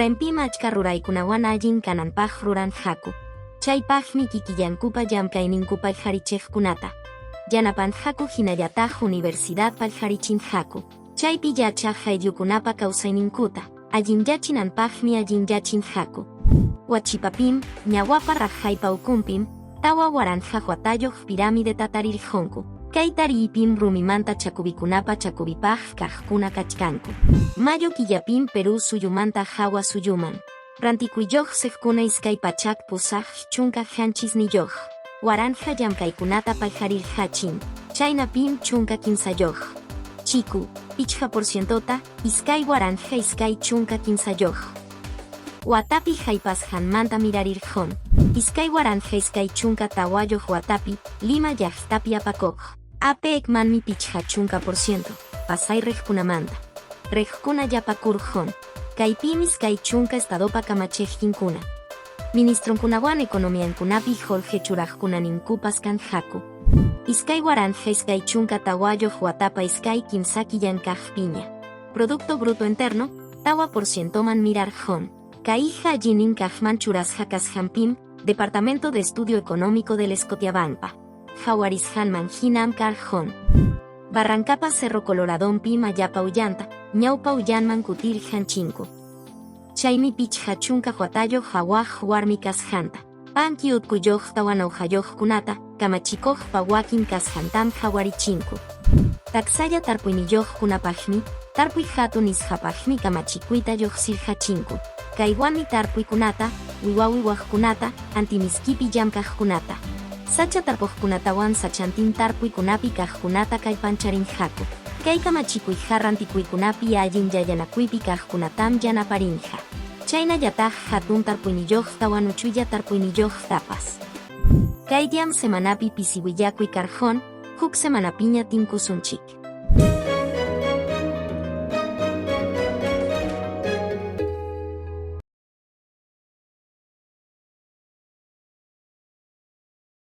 Rampima achka ruraykunawan allin kananpaq ruran haku. Chaypaqmi kikiyankupa llamkayninkupa qharichiqkunata. Yanapan haku hinallataq universidad palharichin haku. Chaypi yachaq ayllukunapa kawsayninkuta, allinyachinanpaqmi allinyachin haku. Huachipapim, ñawapa raqhaypa ukumpim, tawa waranqa watayuq pirámide tatarirqunku. Kay tariypim rumimanta chakubikunapa chakubipaq kaqkuna kachkanku. Mayo killapim Perú suyumanta hawa suyuman. Rantikuyuq siqkuna iskay pachak pusaq chunka hanchisniyuq. Waranja llamkaykunata palharirqachin. Chaynapim chunka kinsayuq. Chiku, pichqa porcientota, iskay waranja iskay chunka kinsayuq. Watapi haypasqanmanta mirarirqun. Iskay waranja iskay chunka tawayuq Watapi, Lima llaqtapi apakuq. Ape ekmanmi pichqa chunka porciento, pasay riqkunamanta. Riqkuna llapakurqun. Kaypim iskay chunka estadopa kamachiqkinkuna. Ministronkunawan economiankunapi Jorge churaqkunaninkupas kan haku. Iskay waranja iskay chunka tawayuq Watapa iskay kimsaki llankaqpiña. Producto Bruto Interno, tawa porcientoman mirarqun. Kayqa allinin kaqman churasqa kasqanpim, Departamento de Estudio Económico del Scotiabanpa. Jawarisqanman hinam karqun. Barrancapa Cerro Coloradonpim allapa ullanta, ñawpa ullanman kutirqanchinku. Chaymi pichqa chunka watayuq hawaq warmi kasqanta. Panki utkuyuq tawanawqayuqkunata, kamachikuqpa wakin kasqantam hawarichinku. Taksaya tarpuyniyuqkunapaqmi, tarpuy hatun isqapaqmi kamachikuyta lluqsirqachinku. Kaywanmi tarpuykunata, wiwawiwaqkunata, antimiskipi llamkaqkunata. Sacha tarpuqkunatawan sachantin tarpuykunapi kaqkunata kallpancharin haku. Kay kamachikuyqa rantikuykunapi allin yayanakuypi kaqkunatam yanaparinqa. Chaynallataq hatun tarpuyniyuq tawanuchulla tarpuyniyuq tapas. Kay diam semanapi pisiwillakuy karqun, huk semanapiña tinkusunchik.